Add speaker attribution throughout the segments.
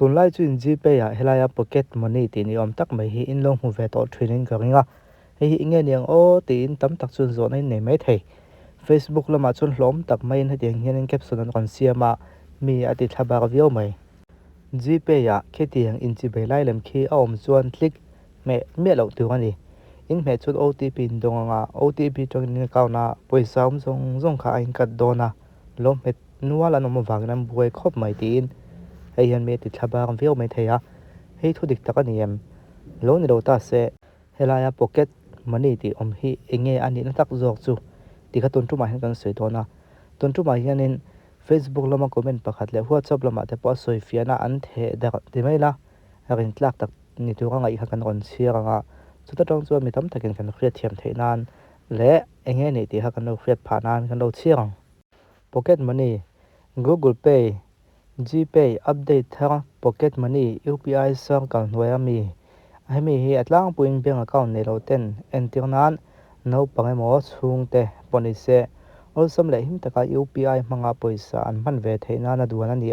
Speaker 1: ตุนไล่จุนจีเปียเฮลายาพ็อกเก็ตมันนี่ตีนิยมตักไม่ฮีอินลงหูเวตอทรีนิ่งกันง่ะให้ฮีเงี้ยเนียงโอตีอินตั้มตักจุนโซนให้ไม่เท Facebook ละมาจุนล้มตักไม่ให้เดียงเงี้ยนเก็บส่วนกันเสียมามีอดีตทับากวิวไหมจีเปียแค่เดียงอินจีเบลไล่ลำคีเอาจวนคลิกเมื่อเราตัวนี้อินเมจุด OTP ดงงา OTP จงนี้ก้าวหน้าป่วยซ้ำส่งขาอินกัดโดนะล้มเม็ดนัวละนมวางน้ำบวยครบไม่ตีนให้ยันเมติดทับากวิวไม่เทียให้ทุดิกตะกันเนียมล้นเราตาเสเฮลายาพ็อกเก็ตมันนี่ตีฮีเองอันนี้นั่นตักจอกจูตีขัดตุนทุมาเห็นกันสวยตัวนะตุนทุมาเห็นใน Facebook ละมาคอมเมนต์ประคัดเลยหัวชอบละมาแต่พอสวยฟีน่าอันเทเด็กที่ไม่ละเห็นลักตักนี่ตัวกันไงขัดกันก่อนเชียร์กันสุดท้ายตรงส่วนมีตั้มตะเกียงกันเครียดเทียมเทนานและเองนี่ตีขัดกันเครียดผ่านนานกันเราเชียร์ Pocket Money Google Pay GPay อัปเดตทาง Pocket Money UPI ส่งกันไว้มีให้มีอัตลังปุ่นเบียงaccount ในเราเต้นเอ็นที่นั้นนูปังให้หมอช่วงเตะปนิเสอสมเลยหิมตะกา UPI มังอาปุยสานมันเวทนานาดูนันนี่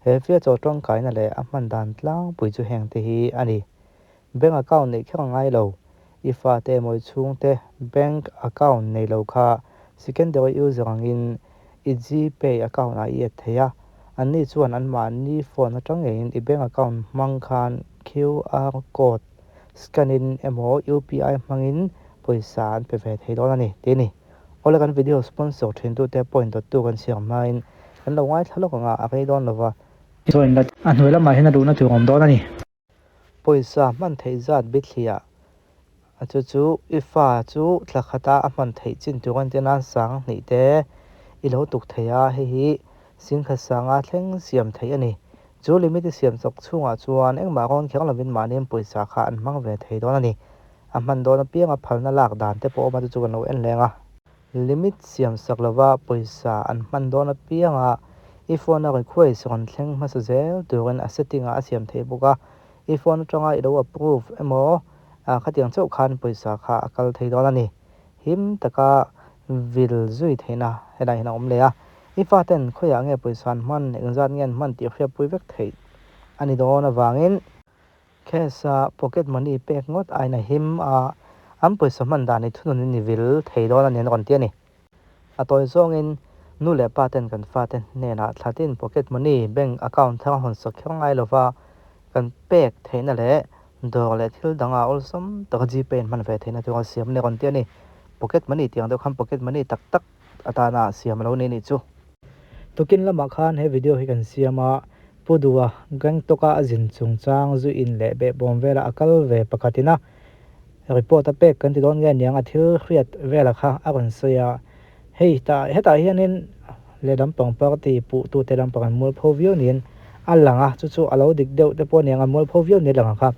Speaker 1: เฮฟียจอตรงกายนั่นแหละมันดันลังปุยจูแห่งที่ฮีอันนี้แบงก์ account ในแค่ง่ายเราอีฟ้าเตะมวยช่วงเตะแบงก์ account ในเราค่ะ secondary user งิน GPay account ไอเอทเฮียอันนี้ส่วนอันมานี่โฟนจังเงินอีแบงก์ account มังคัน QR code สแกนอินUPI มังอินปุยสานไปเวทให้ดอนั่นนี่ทีนี้เอาละกันวิดีโอสปอนเซอร์ถึงตัวแต่ point ตัวกันเสียงมาอินกันเราไว้ทะเลาะกันอะไรดอนหรอวะส่วนอันเวลามาเห็นดูนะถึงผมดอนนั่นนี่ปุยสานมันเทจัดบิดเลียจู่อีฟ้าจู่หลักตามันเทจินตัวกันเจน่าสังนี่เตอีเราตุกเทียให้สิ่งขัดสังอาเทงเสียมเทียนี่จู่ลิมิตเสียมสกช่วงจวนเอ็งมาก่อนแค่เราเป็นมาเนี่ยปุยสาขาอันมังเวทให้ดอนนั่นนี่มันโดนเปียงพันน่าหลักด่านแต่พอมาจู่กันเราเอ็นแรงลิมิตเสียมสักละว่าปุยสาอันมันโดนเปียงอีฟอนอะไรคุยส่วนเทงมาสุดเซลตัวกันเซตติ้งเสียมเทบุกอีฟอนจังไงเราapproveเอ็มขัดยังเจ้าคันปุยสาขาอักลเทดอนนี่หิมตะกาวิลจุยเทนะให้ได้เห็นอมเลยอีฟ้าเต้นคุยอย่างเงี้ยปุยสานมันเงินจัดเงินมันตีเขียบปุยเวกเทอันนี้โดนวางเงินแค่ซา Pocket Money เป็กงดไอนะหิมอันปุยสมันดานี่ทุนนี่วิลเทดอนนี่ก่อนเตี้ยนี่ตัวส่งเงินนู่นแหละป้าเต้นกันฟ้าเต้นเนี่ยนะถ้าเต้น Pocket Money แบงก์ account ทางหอนสักแค่ไงหรือว่ากันเป็กเทนั่นแหละดอกและที่ดังเอาสมตะจีเป็นมันเวทนะตัวเสียมในก่อนเตี้ยนี่ Pocket Money เตียงเดียวคำ Pocket Money ตักอัตานาเสียมเรานี่จู่ตุกินละมาคันให้วิดีโอให้กันเสียมาพูดว่ากังตกอาจินจงจางจุอินเละเบบอมเวลาอักลเวปกตินะรีพอร์ตเป็กกันที่โดนเงินยังอาทิตย์เครียดเวลาค่ะอันเสียเฮ้ยตาเฮียนินเลดำปองปกติปูตัวเตดำปองมูลพวิวนินอันหลังจู่เราดิกเดียวแต่พอเนี่ยมูลพวิวนินหลังค่ะ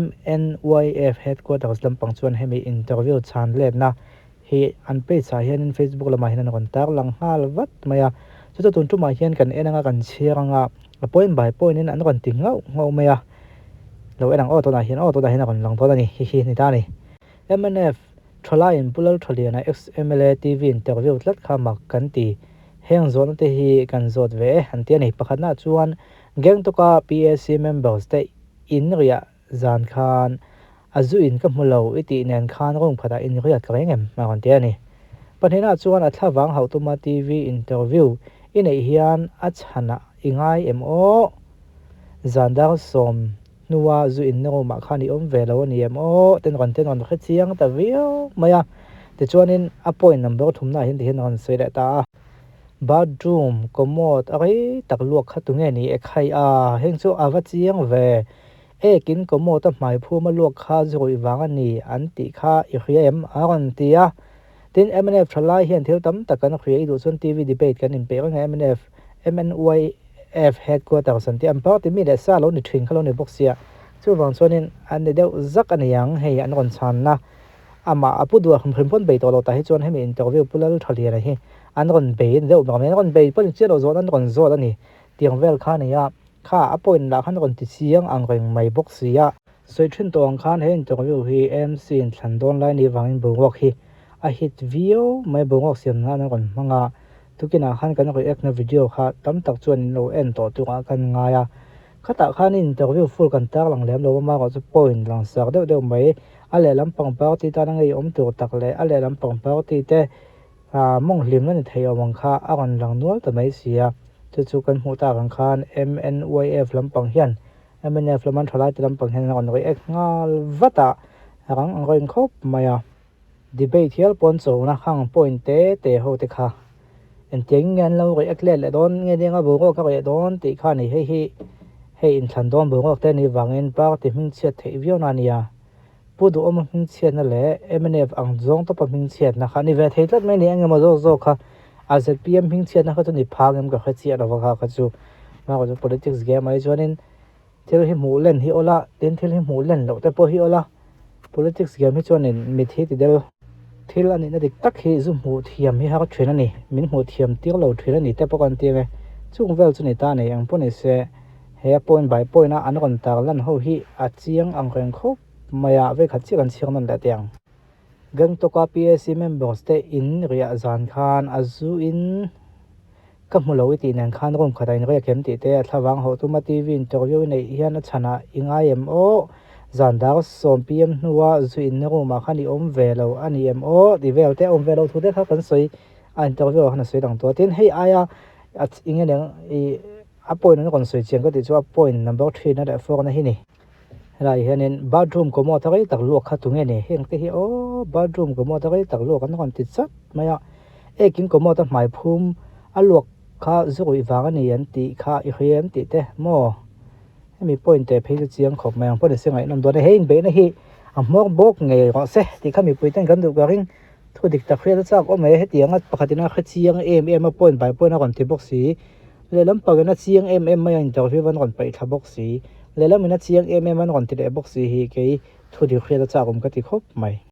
Speaker 1: MNYF headquarters ลำปังชวนให้มีอินเทอร์วิวชันเล่นนะเฮียอันเป็นสาเหตุใน Facebook ละมาเห็นคนตากหลังหาลวัดมาจู่ตุนทุมาเห็นกันเอ็นงกันเชียร์งpoint by point นี่อันก่อนติงเงามาเราเอ็นตัวไหนเห็นตัวไหนเห็นคนหลังตัวนี้ฮีนี่ตานี่ MNF ทลายอินปุลล์ทลีนะ XMLA TV อินเทอร์วิวลัดขามักกันตีเฮงโซนที่ฮีกันโซดเวอันที่นี่ประคันน่าชวนเก่งตัวกับ PSC members แต่อินเรียจานคานอาจุอินกับมุลาวอิติเนนคานรงพัดอินเรียกระเงมมาคนเดียนี่ปัญหาชวนอัฐวังเฮาตุมาทีวีอินเทอร์วิวอินเฮียนอัชฮนะอิงไอMOจานดาร์สมนัวจุอินนรมาคานิเวลาวนี่MOเต็นกันเต็นกันเชียงแต่วิวมาแต่ชวนอินอพอยน์นัมเบอร์ทุ่มน่าเห็นกันสวยตาbathroom commodeอะไรตักลวกขัดตรงนี้ใครเฮงจูวัดเชียงเวกินก็โมตั้งหมายผู้มาลวกข้าจะอีวางนี่อันติข้าอีเรียมอันตีติน MNF ทลายเห็นเที่ยวตั้มตะกันเรียดูส่วนทีวีดีเบตกันอินเปย์กัน MNYF headquarters สันติอันพอที่มีเดซ่าเราในทริงเขาเราในบ็อกเซียช่วยฟังส่วนนี้อันเดียวจักอันยังให้อันก่อนชันนะมาพูดดูคำพ้นเบย์ตัวเราแต่ให้ชวนให้มีอินเทอร์วิวผู้เล่นทะเลอะไรให้อันก่อนเบย์เดี๋ยวบอกไม่อันก่อนเบย์เพิ่งเชื่อเราโซนอันก่อนโซนนี่เตียงเวลค่านี่ข้าป่วยหลักขันก่อนติดเสียงอังเริงไม่บอกเสียสวยขึ้นตัวอังคารเห็นจังวิวฮีMC ฉันโดนไล่ในวังบุกวอกฮีฮิตวิวไม่บุกวอกเสียงนั่นก่อนมังทุกินอาขันกันก็เอ็กในวิดีโอค่ะตั้มตักชวนเราเอ็นตัวกันง่าย khata khan interview full kan tak lang lem lo ma ko chu point lang sak deuh mai ale lampang pau ti ta ngai om tur tak le ale lampang pau ti te mong hlim na ni thei omang kha akan lang nual ta mai sia chu kan hmu ta kan khan MNYF lampang hian MNF laman thalai te lampang hian on roi ek ngal vata rang angoi khop maya debate hial pon so na khang point te ho te kha en teng ngan lo roi ek le don nge dinga bu ko ka roi don ti kha ni hei in than don bu ko te ni wangin pa ti hming chet thei vio na nia pu du om hming chet na le MNF ang zong to pa hming chet na kha ni ve thei tlat mai ni angema zo kha AZPM hming chet na kha tu ni phangem ka khachi ara wa kha chu ma ko politics game ai chuanin thil hi mu len hi ola tin thil hi mu len lo te po hi ola politics game hi chuanin mi thi ti del thil ani na dik tak hi zu mu thiam hi ha ka thrin ani min mu thiam tir lo thrin ani te po kan ti me chung vel chu ni ta nei ang po ni se he point by point na an kon tar lan ho hi a chiang ang reng khop maya ve khat chi kan chiang nan la tiang gang to ka PSC members te in ria zan khan azu in kamulo ti nan khan rom khadai ne kem ti te thlawang ho tu ma TV interview nei hian a chana IMO zandar som PM nuwa zu in ro ma khani om velo ani MO di vel te om velo thu de kha kan soi interview han soi dang to tin hei aya at ingen a point na kon soi chiang ka ti chu point number 3 na da 4 na hi ni rai hianin bathroom ko mo takai tak lu kha tu nge ne heng te hi bathroom ko mo takai tak lu kan kon ti chat maya ekin ko mo ta mai phum a luak kha zui wang ani an ti kha I hiam ti te mo mi point te phei chiang khop mang po de sengai nam do ne hein be na hi a mok bok nge ro se ti kha mi puiten kan du ga ring thu dik ta khre cha ko me he tiang at pakhatina kha chiang a point by point na kon ti box si le lam pa na chiang mai an taw hi wan kon pai tha box si le lam na chiang an kon ti de box si hi ke thu dik khre cha kom ka ti khop mai